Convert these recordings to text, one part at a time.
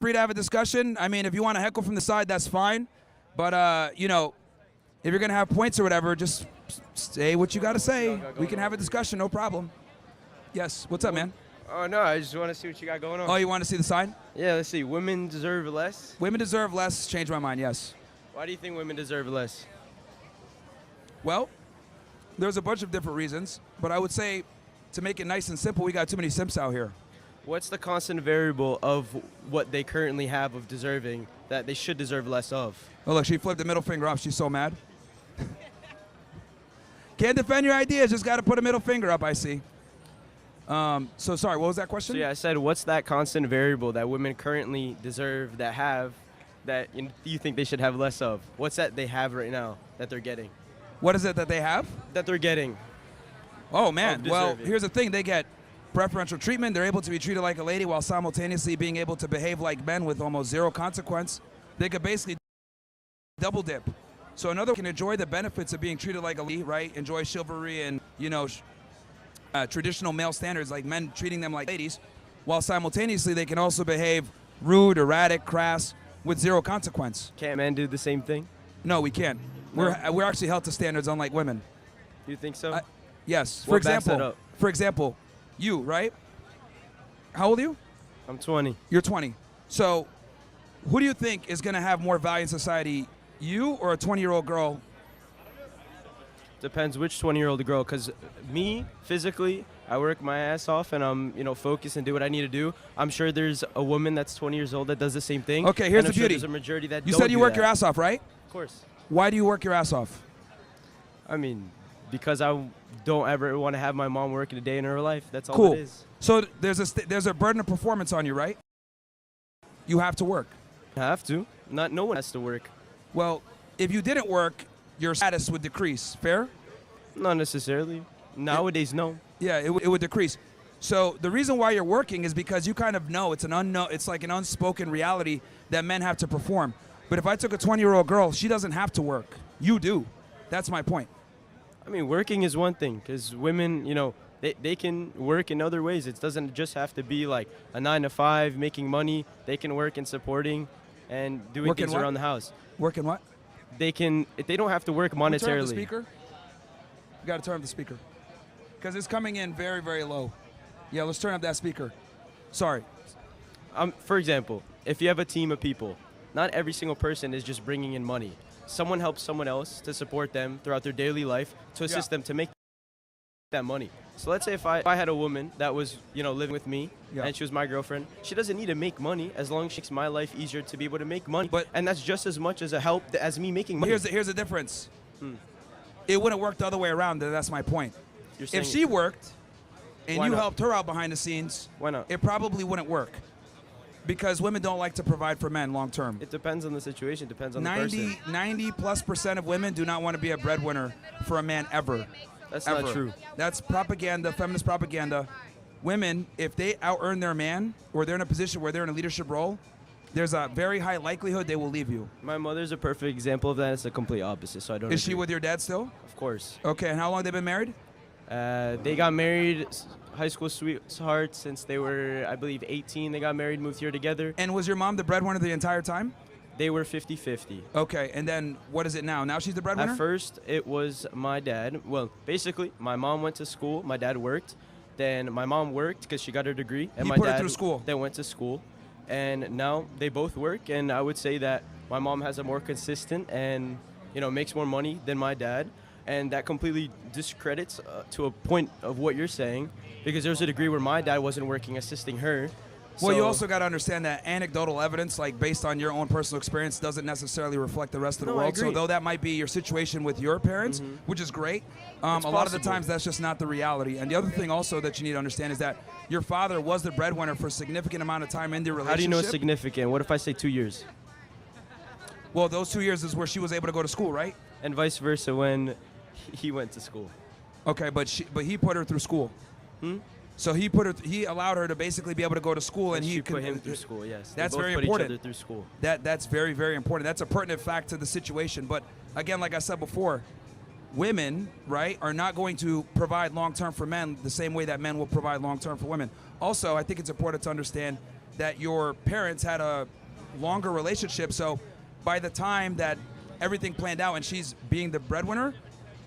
free to have a discussion. I mean, if you want to heckle from the side, that's fine. But, you know, if you're going to have points or whatever, just say what you got to say. We can have a discussion, no problem. Yes, what's up, man? Oh, no, I just want to see what you got going on. Oh, you want to see the sign? Yeah, let's see. Women deserve less? Women deserve less. Change my mind, yes. Why do you think women deserve less? Well, there's a bunch of different reasons, but I would say to make it nice and simple, we got too many simps out here. What's the constant variable of what they currently have of deserving that they should deserve less of? Oh, look, she flipped the middle finger up. She's so mad. Can't defend your ideas. Just got to put a middle finger up, I see. So, sorry, what was that question? So, yeah, I said, what's that constant variable that women currently deserve that have that you think they should have less of? What's that they have right now that they're getting? What is it that they have? That they're getting. Oh, man. Well, here's the thing. They get preferential treatment. They're able to be treated like a lady while simultaneously being able to behave like men with almost zero consequence. They could basically double dip. So another can enjoy the benefits of being treated like a lady, right? Enjoy chivalry and, you know, traditional male standards like men treating them like ladies, while simultaneously they can also behave rude, erratic, crass, with zero consequence. Can't men do the same thing? No, we can't. No. We're actually held to standards unlike women. You think so? Yes. What backs that up? For example, you, right? How old are you? I'm 20. You're 20. So who do you think is going to have more value in society, you or a 20-year-old girl? Depends which 20-year-old girl, because me, physically, I work my ass off and I'm, focused and do what I need to do. I'm sure there's a woman that's 20 years old that does the same thing. Okay, here's the beauty. There's a majority that you don't said you do work that. your ass off, right? Of course. Why do you work your ass off? I mean, because I don't ever want to have my mom working a day in her life. That's all Cool. it is. So there's a burden of performance on you, right? You have to work. I have to. No one has to work. Well, if you didn't work, your status would decrease. Fair? Not necessarily. Nowadays, no. Yeah, it would decrease. So the reason why you're working is because you kind of know it's like an unspoken reality that men have to perform. But if I took a 20-year-old girl, she doesn't have to work. You do. That's my point. I mean, working is one thing, because women, they can work in other ways. It doesn't just have to be like a 9-to-5, making money. They can work in supporting and doing things around the house. Working what? They don't have to work monetarily. Turn up the speaker. You got to turn up the speaker. Because it's coming in very, very low. Yeah, let's turn up that speaker. Sorry. For example, if you have a team of people, not every single person is just bringing in money. Someone helps someone else to support them throughout their daily life, to assist them to make that money. So let's say if I had a woman that was, living with me and she was my girlfriend, she doesn't need to make money as long as she makes my life easier to be able to make money. And that's just as much as a help as me making money. Here's the difference. It wouldn't work the other way around. That's my point. If she worked and you helped her out behind the scenes, why not? It probably wouldn't work. Because women don't like to provide for men long term. It depends on the situation, depends on the person. 90+% of women do not want to be a breadwinner for a man ever. That's ever. not true. That's propaganda, feminist propaganda. Women, if they out-earn their man or they're in a position where they're in a leadership role, there's a very high likelihood they will leave you. My mother's a perfect example of that. It's the complete opposite, so I don't Is agree. she with your dad still? Of course. Okay, and how long they been married? They got married, high school sweethearts, since they were, I believe, 18. They got married, moved here together. And was your mom the breadwinner the entire time? They were 50-50. Okay, and then what is it now? Now she's the breadwinner? At first, it was my dad. Well, basically, my mom went to school, my dad worked. Then my mom worked because she got her degree. And He my put her dad through school. Then went to school. And now they both work, and I would say that my mom has a more consistent and, makes more money than my dad. And that completely discredits to a point of what you're saying, because there's a degree where my dad wasn't working, assisting her. Well, you also got to understand that anecdotal evidence, like based on your own personal experience, doesn't necessarily reflect the rest of the world. So though that might be your situation with your parents, which is great, a lot of the times that's just not the reality. And the other thing also that you need to understand is that your father was the breadwinner for a significant amount of time in the relationship. How do you know it's significant? What if I say 2 years? Well, those 2 years is where she was able to go to school, right? And vice versa when he went to school. Okay, but he put her through school. So he allowed her to basically be able to go to school, and he put him through school. Yes, that's very put important. Each other through school. That's very, very important. That's a pertinent fact to the situation. But again, like I said before, women, right, are not going to provide long term for men the same way that men will provide long term for women. Also, I think it's important to understand that your parents had a longer relationship. So by the time that everything planned out and she's being the breadwinner,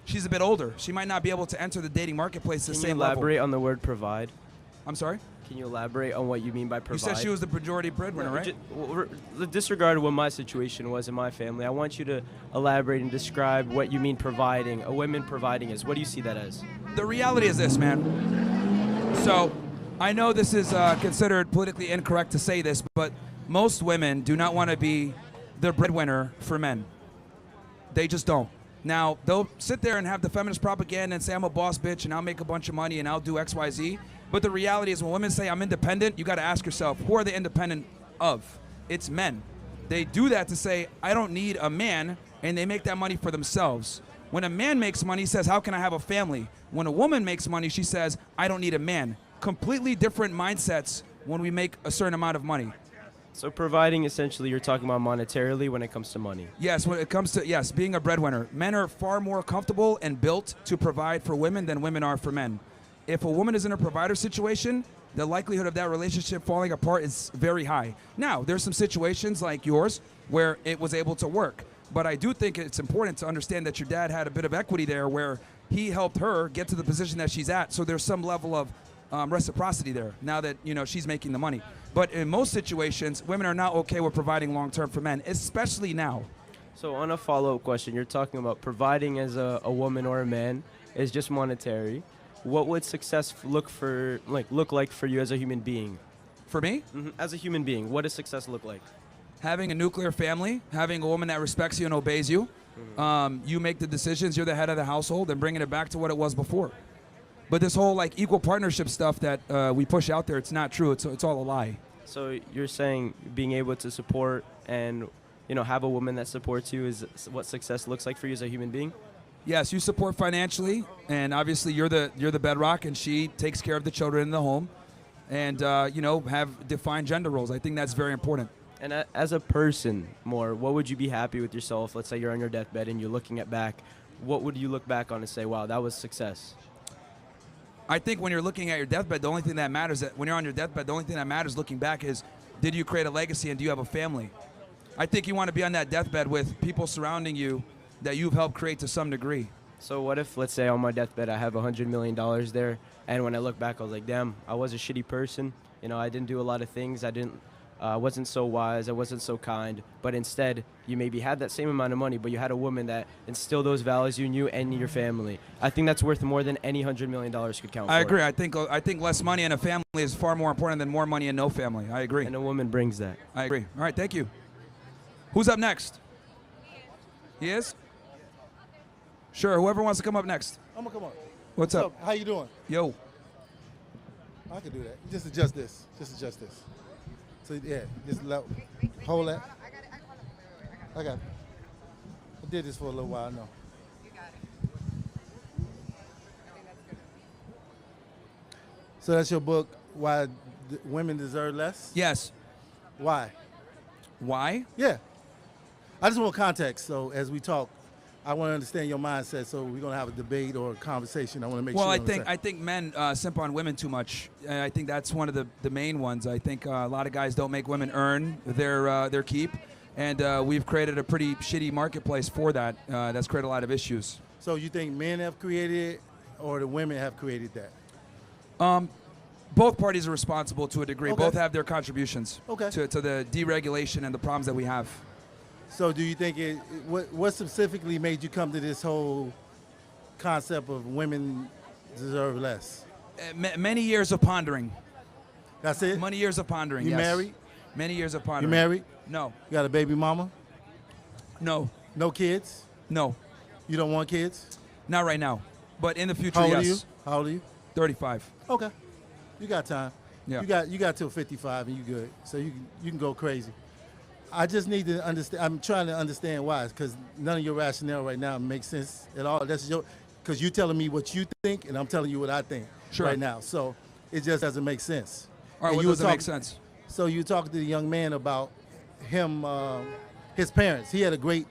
she's a bit older. She might not be able to enter the dating marketplace at the same level. Can you elaborate on the word provide? I'm sorry? Can you elaborate on what you mean by provide? You said she was the majority breadwinner, right? Disregard what my situation was in my family. I want you to elaborate and describe what you mean providing, a woman providing is. What do you see that as? The reality is this, man. So I know this is considered politically incorrect to say this, but most women do not want to be the breadwinner for men. They just don't. Now, they'll sit there and have the feminist propaganda and say, I'm a boss bitch and I'll make a bunch of money and I'll do X, Y, Z. But the reality is when women say I'm independent, you got to ask yourself, who are they independent of? It's men. They do that to say, I don't need a man, and they make that money for themselves. When a man makes money, he says, how can I have a family? When a woman makes money, she says, I don't need a man. Completely different mindsets when we make a certain amount of money. So providing, essentially, you're talking about monetarily when it comes to money. Yes, when it comes to, yes, being a breadwinner. Men are far more comfortable and built to provide for women than women are for men. If a woman is in a provider situation, the likelihood of that relationship falling apart is very high. Now, there's some situations like yours where it was able to work. But I do think it's important to understand that your dad had a bit of equity there where he helped her get to the position that she's at. So there's some level of reciprocity there now that, you know, she's making the money. But in most situations, women are not okay with providing long-term for men, especially now. So on a follow-up question, you're talking about providing as a woman or a man is just monetary. What would success look like for you as a human being? For me? Mm-hmm. As a human being, what does success look like? Having a nuclear family, having a woman that respects you and obeys you. Mm-hmm. You make the decisions, you're the head of the household, and bringing it back to what it was before. But this whole like equal partnership stuff that we push out there, it's not true. It's all a lie. So you're saying being able to support and, you know, have a woman that supports you is what success looks like for you as a human being? Yes, you support financially, and obviously you're the bedrock, and she takes care of the children in the home, and you know, have defined gender roles. I think that's very important. And as a person, more, what would you be happy with yourself? Let's say you're on your deathbed and you're looking back. What would you look back on and say, wow, that was success? I think when you're looking at your deathbed, the only thing that matters, when you're on your deathbed, the only thing that matters looking back is, did you create a legacy and do you have a family? I think you want to be on that deathbed with people surrounding you that you've helped create to some degree. So what if, let's say on my deathbed, I have $100 million there, and when I look back, I was like, damn, I was a shitty person. You know, I didn't do a lot of things. I wasn't so wise. I wasn't so kind. But instead, you maybe had that same amount of money, but you had a woman that instilled those values in you and your family. I think that's worth more than any $100 million could count for. I agree. I think less money and a family is far more important than more money and no family. I agree. And a woman brings that. I agree. All right, thank you. Who's up next? He is? Sure, whoever wants to come up next. I'm gonna come on. What's up? How you doing? Yo. I can do that. Just adjust this. Just adjust this. So yeah, just hold that. I got it. I did this for a little while. No. You got it. I think that's good. So that's your book. Why women deserve less? Yes. Why? Why? Yeah. I just want context. So as we talk, I want to understand your mindset. So we're gonna have a debate or a conversation. I want to make sure. Well, I think men simp on women too much. I think that's one of the main ones. I think a lot of guys don't make women earn their keep, and we've created a pretty shitty marketplace for that. That's created a lot of issues. So you think men have created it, or the women have created that? Both parties are responsible to a degree. Okay. Both have their contributions Okay. to the deregulation and the problems that we have. So do you think what specifically made you come to this whole concept of women deserve less? Many years of pondering. That's it? Many years of pondering, You yes. married? Many years of pondering. You married? No. You got a baby mama? No. No kids? No. You don't want kids? Not right now. But in the future, How old yes. are you? How old are you? 35. Okay. You got time. Yeah. You got till 55 and you good. So you can go crazy. I just need to understand. I'm trying to understand why, because none of your rationale right now makes sense at all. That's because you're telling me what you think, and I'm telling you what I think right now. So it just doesn't make sense. All right, And what you doesn't were make sense? So you talked to the young man about him, his parents. He had a great,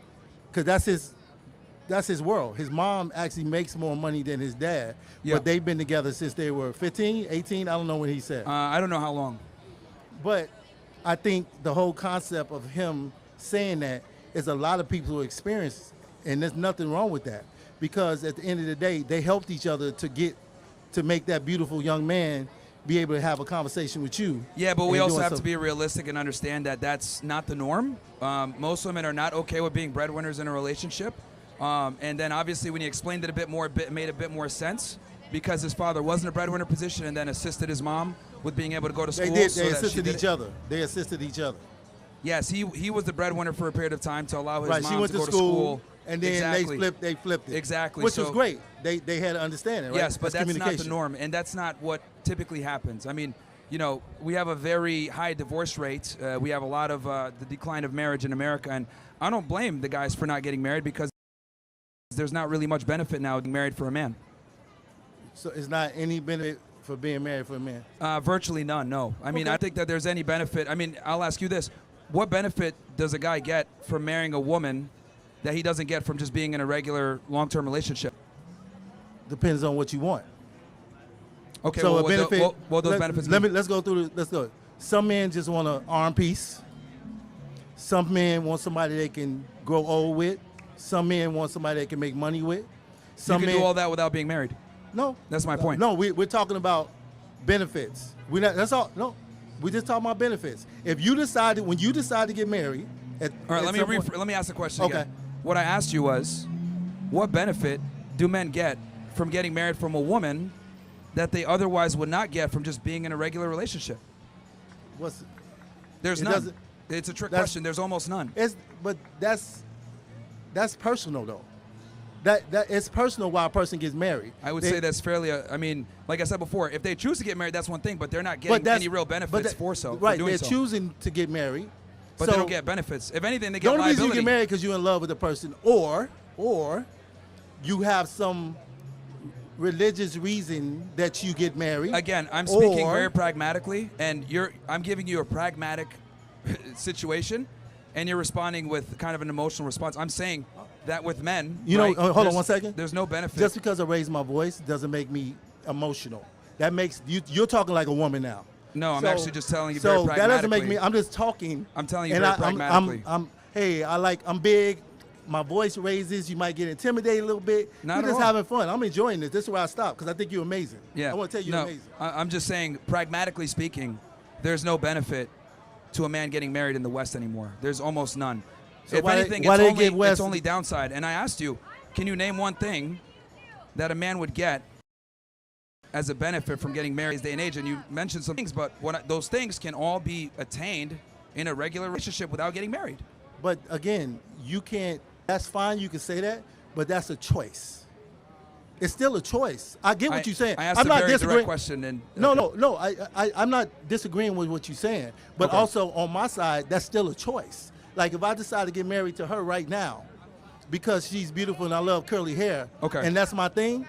because that's his world. His mom actually makes more money than his dad, Yeah. but they've been together since they were 15, 18. I don't know what he said. I don't know how long. But I think the whole concept of him saying that is a lot of people who experience, and there's nothing wrong with that, because at the end of the day, they helped each other to make that beautiful young man be able to have a conversation with you. Yeah, but we also have to be realistic and understand that that's not the norm. Most women are not okay with being breadwinners in a relationship. And then obviously when he explained it a bit more, it made a bit more sense, because his father was in a breadwinner position and then assisted his mom with being able to go to school. They assisted each other. They assisted each other. Yes, he was the breadwinner for a period of time to allow his right, mom she went to go to school. to school. And then exactly. they flipped it. Exactly. Which was great. They had to understand it, right? Yes, but that's not the norm, and that's not what typically happens. I mean, you know, we have a very high divorce rate. We have a lot of the decline of marriage in America, and I don't blame the guys for not getting married, because there's not really much benefit now being married for a man. So it's not any benefit for being married for a man? Virtually none, no. I mean, I think that there's any benefit. I mean, I'll ask you this. What benefit does a guy get from marrying a woman that he doesn't get from just being in a regular long-term relationship? Depends on what you want. Okay, so well, a benefit, what those benefits let's go through let's go. Some men just want an arm piece. Some men want somebody they can grow old with. Some men want somebody they can make money with. You can do all that without being married. No. That's my point. No, we're talking about benefits. That's all. No, we're just talking about benefits. If you decided, when you decide to get married, all right, let me ask the question okay. again. What I asked you was, what benefit do men get from getting married from a woman that they otherwise would not get from just being in a regular relationship? There's none. It's a trick question. There's almost none. But that's personal though. That it's personal why a person gets married. I would say that's fairly. I mean, like I said before, if they choose to get married, that's one thing. But they're not getting any real benefits for so. Right, for doing they're choosing to get married, but they don't get benefits. If anything, they get liability. The only reason you get married because you're in love with the person, or you have some religious reason that you get married. Again, I'm speaking very pragmatically, and I'm giving you a pragmatic situation, and you're responding with kind of an emotional response. I'm saying that with men, hold on one second. There's no benefit. Just because I raise my voice doesn't make me emotional. That makes you're talking like a woman now. No, I'm actually just telling you very pragmatically. So that doesn't make me. I'm just talking. I'm telling you very pragmatically. I'm big. My voice raises. You might get intimidated a little bit. We're just having fun. I'm enjoying this. This is where I stop because I think you're amazing. Yeah. I want to tell you you're amazing. I'm just saying, pragmatically speaking, there's no benefit to a man getting married in the West anymore. There's almost none. So if anything, it's only downside. And I asked you, can you name one thing that a man would get as a benefit from getting married in this day and age? And you mentioned some things, but those things can all be attained in a regular relationship without getting married. But again, you can't. That's fine. You can say that, but that's a choice. It's still a choice. I get what you're saying. I asked a very direct question. And No. I'm not disagreeing with what you're saying, but also on my side, that's still a choice. Like if I decide to get married to her right now because she's beautiful and I love curly hair, and that's my thing,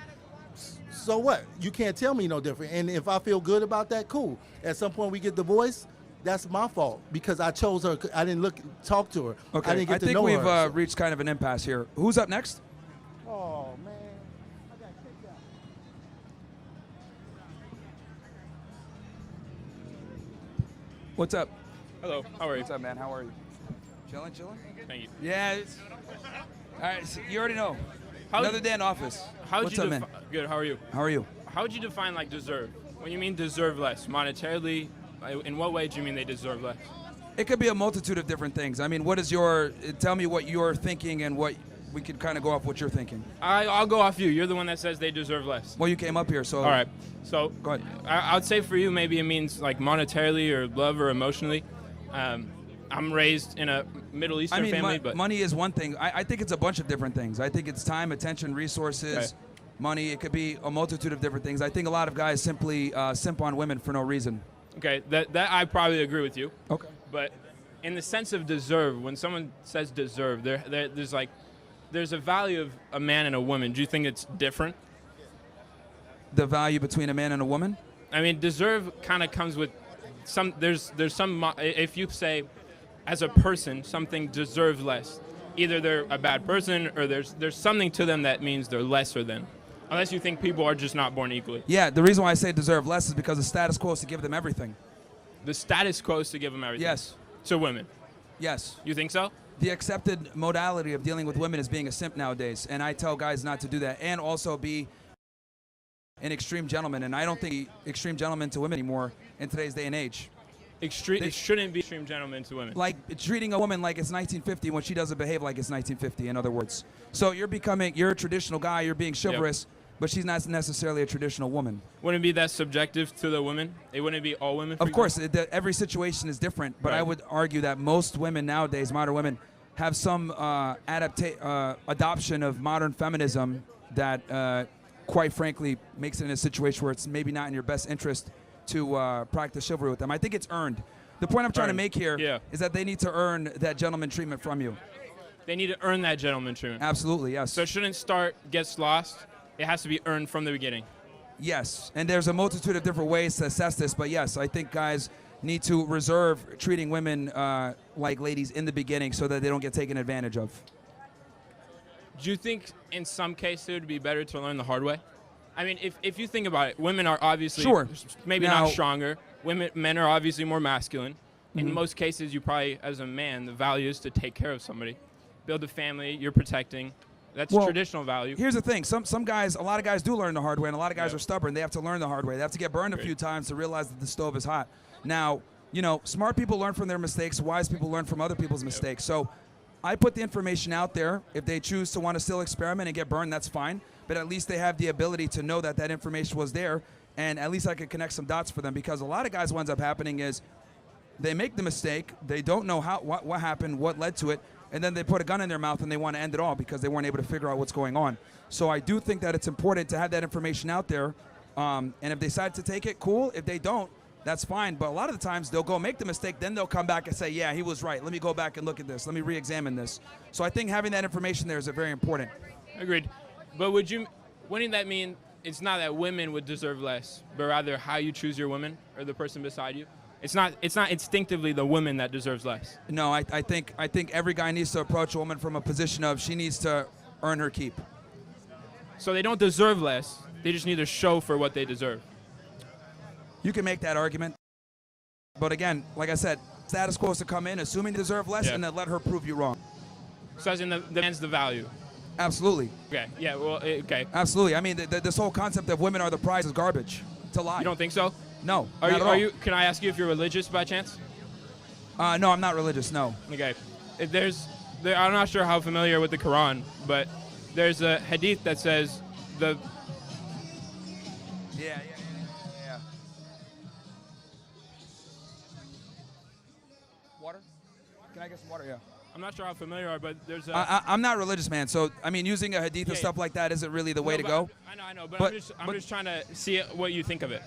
so what? You can't tell me no different. And if I feel good about that, cool. At some point we get divorced, that's my fault because I chose her. I didn't talk to her. Okay. I didn't get to know her. I think we've reached kind of an impasse here. Who's up next? Oh, man. I got kicked out. What's up? Hello. How are you? What's up, man? How are you? Chilling? Thank you. Yeah. All right. So you already know. Another day in office. What's up, man? Good. How are you? How are you? How would you define like deserve? When you mean deserve less, monetarily, in what way do you mean they deserve less? It could be a multitude of different things. I mean, tell me what you're thinking and what we could kind of go off what you're thinking. I'll go off you. You're the one that says they deserve less. Well, you came up here, so. All right. So go ahead. I would say for you, maybe it means like monetarily or love or emotionally. I'm raised in a Middle Eastern family, but money is one thing. I think it's a bunch of different things. I think it's time, attention, resources, money. It could be a multitude of different things. I think a lot of guys simply simp on women for no reason. Okay, that I probably agree with you. Okay. But in the sense of deserve, when someone says deserve, there's a value of a man and a woman. Do you think it's different? The value between a man and a woman? I mean, deserve kind of comes with some. There's some. If you say, as a person, something deserves less, either they're a bad person or there's something to them that means they're lesser than. Unless you think people are just not born equally. Yeah, the reason why I say deserve less is because the status quo is to give them everything. The status quo is to give them everything. Yes. To women. Yes. You think so? The accepted modality of dealing with women is being a simp nowadays, and I tell guys not to do that, and also be an extreme gentleman, and I don't think extreme gentlemen to women anymore in today's day and age. It shouldn't be extreme gentlemen to women. Like treating a woman like it's 1950 when she doesn't behave like it's 1950, in other words. So you're a traditional guy, you're being chivalrous, but she's not necessarily a traditional woman. Wouldn't it be that subjective to the women? It wouldn't be all women? Of course, every situation is different, but Right. I would argue that most women nowadays, modern women, have some adoption of modern feminism that, quite frankly, makes it in a situation where it's maybe not in your best interest to practice chivalry with them. I think it's earned. The point I'm trying to make here is that they need to earn that gentleman treatment from you. They need to earn that gentleman treatment. Absolutely, yes. So it shouldn't gets lost. It has to be earned from the beginning. Yes, and there's a multitude of different ways to assess this, but yes, I think guys need to reserve treating women like ladies in the beginning so that they don't get taken advantage of. Do you think in some cases it would be better to learn the hard way? I mean, if you think about it, women are obviously maybe Now, not stronger. Men are obviously more masculine. In most cases, you probably, as a man, the value is to take care of somebody, build a family. You're protecting. That's traditional value. Here's the thing: some guys, a lot of guys do learn the hard way, and a lot of guys are stubborn. They have to learn the hard way. They have to get burned a few times to realize that the stove is hot. Now, smart people learn from their mistakes. Wise people learn from other people's mistakes. So, I put the information out there. If they choose to want to still experiment and get burned, that's fine. But at least they have the ability to know that that information was there, and at least I could connect some dots for them. Because a lot of guys, what ends up happening is they make the mistake, they don't know what happened, what led to it, and then they put a gun in their mouth and they want to end it all because they weren't able to figure out what's going on. So I do think that it's important to have that information out there, and if they decide to take it, cool. If they don't, that's fine. But a lot of the times they'll go make the mistake, then they'll come back and say, yeah, he was right. Let me go back and look at this. Let me re-examine this. So I think having that information there is very important. Agreed. But wouldn't that mean it's not that women would deserve less, but rather how you choose your woman or the person beside you? It's not instinctively the woman that deserves less. No, I think every guy needs to approach a woman from a position of she needs to earn her keep. So they don't deserve less. They just need to show for what they deserve. You can make that argument. But again, like I said, status quo is to come in, assuming they deserve less, and then let her prove you wrong. So as in the man's the value. Absolutely. Okay. Yeah. Well. Okay. Absolutely. I mean, this whole concept of women are the prize is garbage. It's a lie. You don't think so? No. Are you? Can I ask you if you're religious by chance? No, I'm not religious. No. Okay. I'm not sure how familiar with the Quran, but there's a hadith that says the. Yeah. Water? Can I get some water? Yeah. I'm not sure how familiar you are, but there's a. I'm not religious, man. So I mean, using a hadith and stuff like that isn't really the way to go. I know, but I'm just trying to see what you think of it.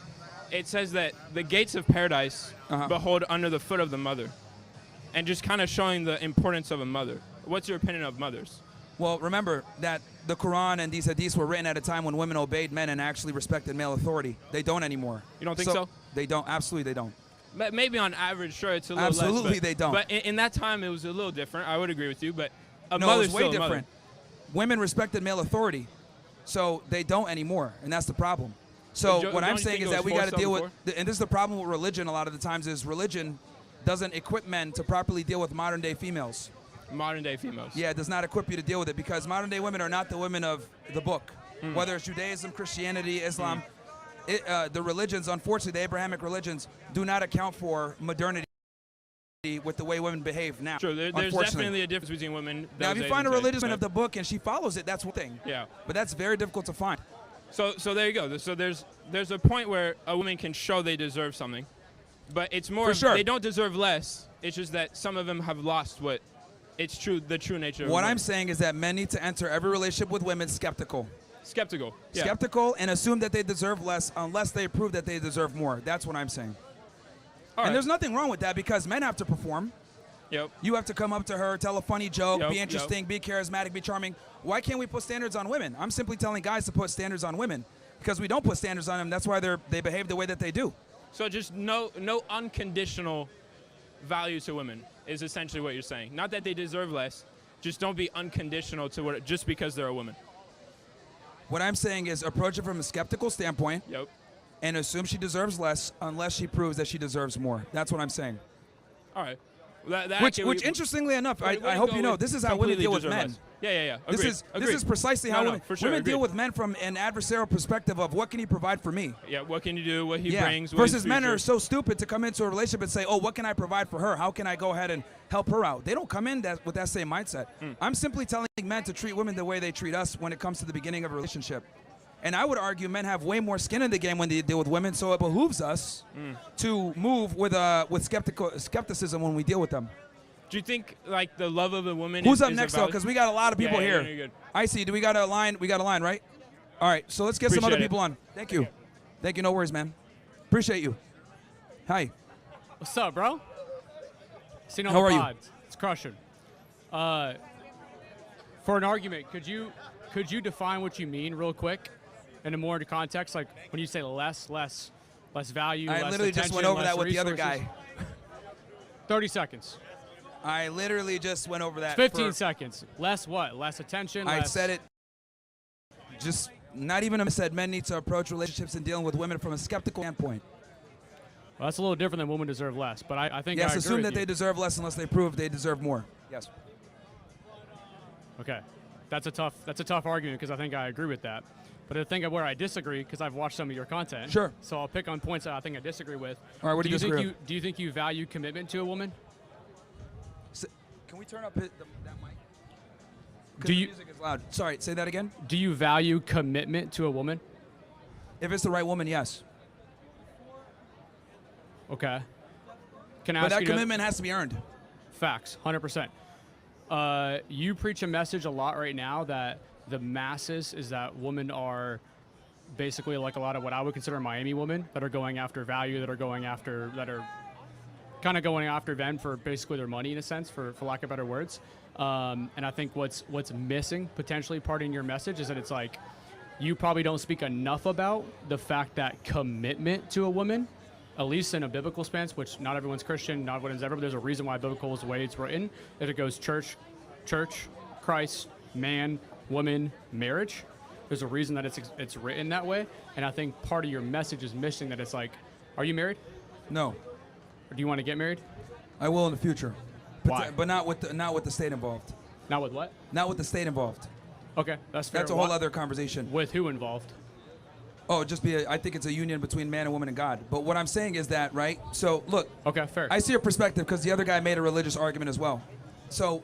It says that the gates of paradise behold under the foot of the mother, and just kind of showing the importance of a mother. What's your opinion of mothers? Well, remember that the Quran and these hadiths were written at a time when women obeyed men and actually respected male authority. They don't anymore. You don't think so? They don't. Absolutely, they don't. Maybe on average, sure, it's a little less. Absolutely, they don't. But in that time, it was a little different. I would agree with you, but a No, mother's it's way still a mother. different. Women respected male authority, so they don't anymore, and that's the problem. So what I'm saying is that we got to deal with, and this is the problem with religion a lot of the times, is religion doesn't equip men to properly deal with modern day females. Modern day females. Yeah, it does not equip you to deal with it because modern day women are not the women of the book. Whether it's Judaism, Christianity, Islam, the religions, unfortunately, the Abrahamic religions do not account for modernity with the way women behave now. Sure, there's definitely a difference between women. Now, if you find a religious woman of the book and she follows it, that's one thing. Yeah. But that's very difficult to find. So there you go. So there's a point where a woman can show they deserve something, but it's more they don't deserve less. It's just that some of them have lost the true nature of What women. I'm saying is that men need to enter every relationship with women skeptical. Skeptical. Yeah. Skeptical and assume that they deserve less unless they prove that they deserve more. That's what I'm saying. And there's nothing wrong with that because men have to perform. Yep. You have to come up to her, tell a funny joke, Yep, be interesting, be charismatic, be charming. Why can't we put standards on women? I'm simply telling guys to put standards on women because we don't put standards on them. That's why they behave the way that they do. So just no unconditional value to women is essentially what you're saying. Not that they deserve less, just don't be unconditional to just because they're a woman. What I'm saying is approach it from a skeptical standpoint. Yep. and assume she deserves less unless she proves that she deserves more. That's what I'm saying. All right. Which interestingly enough, I hope you know, this is how women deal with men. Yeah. This is precisely how women deal with men from an adversarial perspective of what can he provide for me? Yeah, what can you do, what he brings. Versus men are so stupid to come into a relationship and say, oh, what can I provide for her? How can I go ahead and help her out? They don't come in with that same mindset. I'm simply telling men to treat women the way they treat us when it comes to the beginning of a relationship. And I would argue men have way more skin in the game when they deal with women, so it behooves us to move with skepticism when we deal with them. Do you think like the love of a woman? Who's up next though? Because we got a lot of people here. You're good. I see. Do we got a line? We got a line, right? All right. So let's get some other people on. Thank you. Thank you. No worries, man. Appreciate you. Hi. What's up, bro? Seen all How the are you? pods. It's crushing. For an argument, could you define what you mean real quick, and a more into context, like when you say less value. I less literally just went over that with the other guy. 30 seconds. I literally just went over that. 15 seconds. Less what? Less attention? I said it. Just not even I said men need to approach relationships and dealing with women from a skeptical standpoint. Well, that's a little different than women deserve less, but I think yes, I agree assume with that you. they deserve less unless they prove they deserve more. Yes. Okay, that's a tough argument because I think I agree with that. But the thing of where I disagree, because I've watched some of your content. Sure. So I'll pick on points that I think I disagree with. All right, what do you disagree with? Do you think you value commitment to a woman? Can we turn up that mic? Do The you music is loud. Sorry, say that again. do you value commitment to a woman? If it's the right woman, yes. Okay. Can I But ask that you commitment has to be earned. Facts, 100%. You preach a message a lot right now that the masses is that women are basically like a lot of what I would consider Miami women that are going after value, that are kind of going after them for basically their money in a sense, for lack of better words. And I think what's missing potentially part in your message is that it's like you probably don't speak enough about the fact that commitment to a woman, at least in a biblical stance, which not everyone's Christian, not everyone's ever, but there's a reason why biblical is the way it's written, that it goes church, Christ, man, woman, marriage. There's a reason that it's written that way, and I think part of your message is missing that it's like, are you married? No. Or do you want to get married? I will in the future. Why? But not with the state involved. Not with what? Not with the state involved. Okay, that's fair. That's a whole other conversation. With who involved? Oh, I think it's a union between man and woman and God. But what I'm saying is that, right? So, look. Okay, fair. I see your perspective because the other guy made a religious argument as well. So,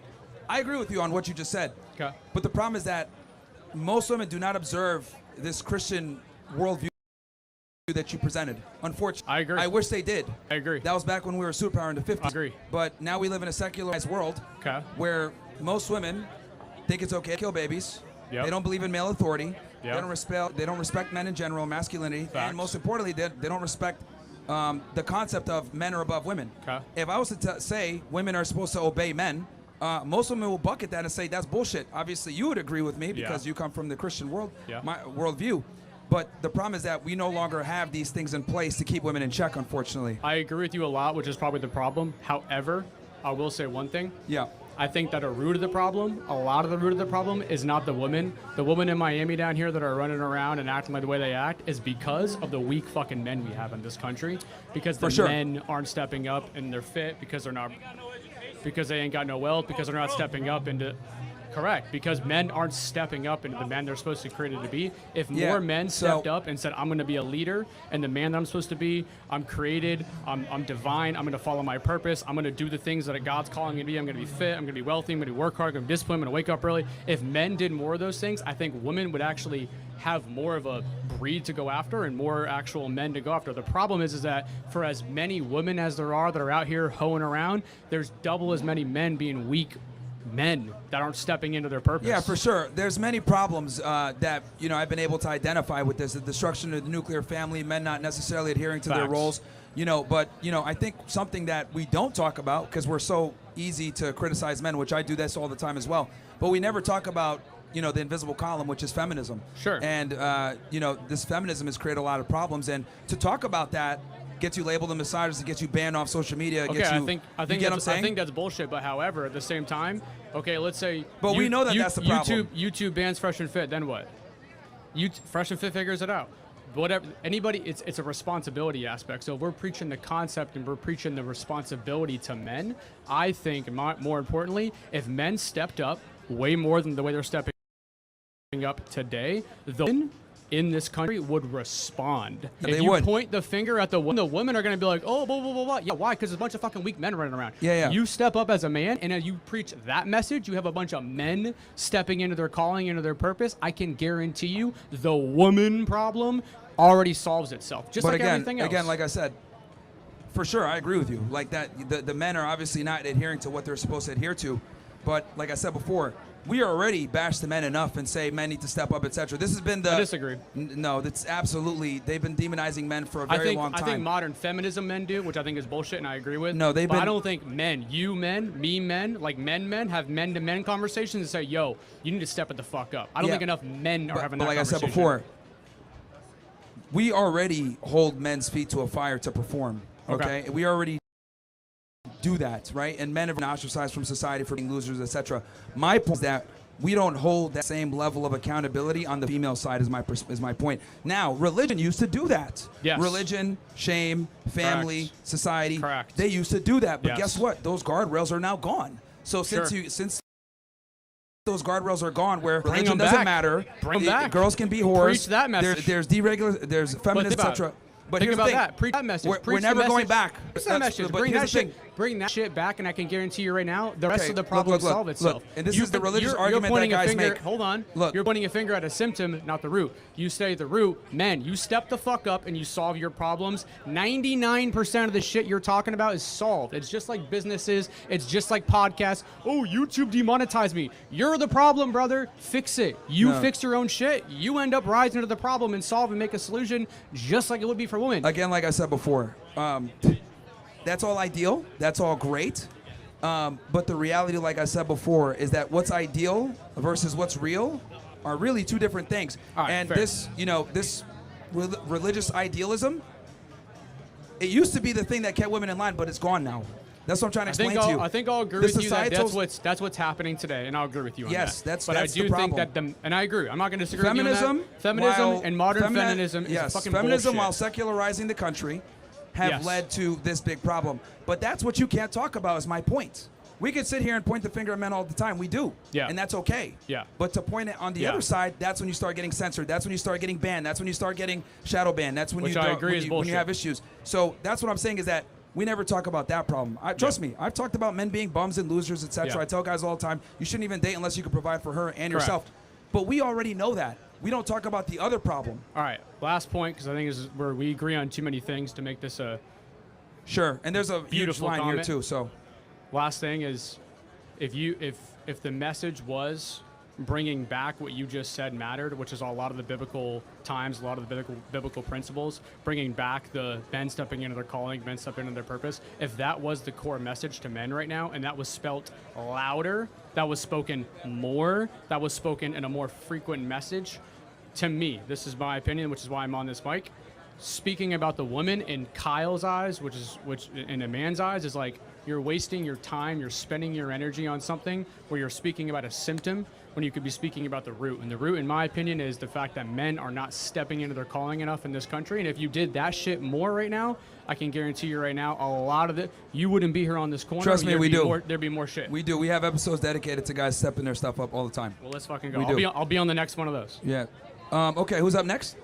I agree with you on what you just said. Okay. But the problem is that most women do not observe this Christian worldview that you presented. Unfortunately. I agree. I wish they did. I agree. That was back when we were a superpower in the 50s. I agree. But now we live in a secularized world where most women think it's okay to kill babies. Yep. They don't believe in male authority. Yep. They don't respect men in general, masculinity. Facts. And most importantly, they don't respect the concept of men are above women. Okay. If I was to say women are supposed to obey men, most women will bucket that and say that's bullshit. Obviously, you would agree with me because you come from the Christian world, my worldview. But the problem is that we no longer have these things in place to keep women in check, unfortunately. I agree with you a lot, which is probably the problem. However, I will say one thing. Yeah. I think that a lot of the root of the problem is not the women. The women in Miami down here that are running around and acting like the way they act is because of the weak fucking men we have in this country. Because the men aren't stepping up and they're fit because they ain't got no wealth, because they're not stepping up into... Correct, because men aren't stepping up into the man they're supposed to be created to be. If more men stepped up and said, I'm going to be a leader, and the man that I'm supposed to be, I'm created, I'm divine, I'm going to follow my purpose, I'm going to do the things that God's calling me to be, I'm going to be fit, I'm going to be wealthy, I'm going to work hard, I'm going to be disciplined, I'm going to wake up early. If men did more of those things, I think women would actually have more of a breed to go after and more actual men to go after. The problem is that for as many women as there are that are out here hoeing around, there's double as many men being weak men that aren't stepping into their purpose. Yeah, for sure. There's many problems that I've been able to identify with this: the destruction of the nuclear family, men not necessarily adhering to their roles. But I think something that we don't talk about because we're so easy to criticize men, which I do this all the time as well. But we never talk about the invisible column, which is feminism. Sure. And this feminism has created a lot of problems, and to talk about that gets you labeled a misogynist, and gets you banned off social media. Okay, I think that's bullshit. But however, at the same time, okay, let's say. But we know that's the problem. YouTube bans Fresh and Fit. Then what? Fresh and Fit figures it out. whatever anybody, it's a responsibility aspect. So if we're preaching the concept and we're preaching the responsibility to men, I think more importantly, if men stepped up way more than the way they're stepping up today, the women in this country would respond. They if you would. point the finger at the women are going to be like, oh, blah, blah, blah, blah. Yeah, why? Because there's a bunch of fucking weak men running around. Yeah. You step up as a man, and as you preach that message, you have a bunch of men stepping into their calling, into their purpose. I can guarantee you the woman problem already solves itself, just like everything else. Again, like I said, for sure, I agree with you. Like that, the men are obviously not adhering to what they're supposed to adhere to. But like I said before, we already bash the men enough and say men need to step up, etc. This has been the. I disagree. No, that's absolutely. They've been demonizing men for a very long time. I think modern feminism men do, which I think is bullshit, and I agree with. No, they've been. I don't think men, you men, me men, like men have men-to-men conversations and say, "Yo, you need to step it the fuck up." I don't think enough men are having that conversation. But like I said before, we already hold men's feet to a fire to perform. Okay? We already do that, right? And men have been ostracized from society for being losers, etc. My point is that we don't hold that same level of accountability on the female side. Is my point. Now, religion used to do that. Yes. Religion, shame, family, Correct. society. Correct. They used to do that, but Yes. guess what? Those guardrails are now gone. So since those guardrails are gone, where religion doesn't matter, girls can be whores. Preach that message. There's feminists, etc. But think here's about the thing. that. Preach that message. We're never going back. Preach that message. Bring that shit back, and I can guarantee you right now, the rest of the problem will solve itself. Look, and this is the religious argument that guys make. Hold on. Look. You're pointing a finger at a symptom, not the root. You say the root. Men, you step the fuck up and you solve your problems. 99% of the shit you're talking about is solved. It's just like businesses. It's just like podcasts. Oh, YouTube demonetized me. You're the problem, brother. Fix it. You fix your own shit. You end up rising to the problem and solve and make a solution just like it would be for women. Again, like I said before, that's all ideal. That's all great. But the reality, like I said before, is that what's ideal versus what's real are really two different things. And fair. this religious idealism, it used to be the thing that kept women in line, but it's gone now. That's what I'm trying to explain to you. I think I'll agree with you that that's what's happening today, and I'll agree with you on that. Yes, that's but I do the problem. think that and I agree. I'm not going to disagree with you on that. Feminism and modern feminism is fucking feminism, bullshit. while secularizing the country, have led to this big problem. But that's what you can't talk about, is my point. We could sit here and point the finger at men all the time. We do. Yeah. And that's okay. Yeah. But to point it on the other side, that's when you start getting censored. That's when you start getting banned. That's when you start getting shadow banned. That's when Which I agree is when bullshit. you have issues. So that's what I'm saying, is that we never talk about that problem. Trust me, I've talked about men being bums and losers, etc. Yeah. I tell guys all the time, you shouldn't even date unless you can provide for her and yourself. But we already know that. We don't talk about the other problem. All right, last point, because I think this is where we agree on too many things to make this a Sure, and there's a beautiful huge line comment here too. So, last thing is, if the message was bringing back what you just said mattered, which is a lot of the biblical times, a lot of the biblical principles, bringing back the men stepping into their calling, men stepping into their purpose. If that was the core message to men right now, and that was spelt louder, that was spoken more, that was spoken in a more frequent message, to me, this is my opinion, which is why I'm on this mic. Speaking about the woman in Kyle's eyes, which in a man's eyes is like, you're wasting your time, you're spending your energy on something where you're speaking about a symptom when you could be speaking about the root. And the root, in my opinion, is the fact that men are not stepping into their calling enough in this country. And if you did that shit more right now, I can guarantee you right now, a lot of it, you wouldn't be here on this corner. Trust me, we do. There'd be more shit. We do. We have episodes dedicated to guys stepping their stuff up all the time. Well, let's fucking go. We do. I'll be on the next one of those. Yeah. Okay, who's up next?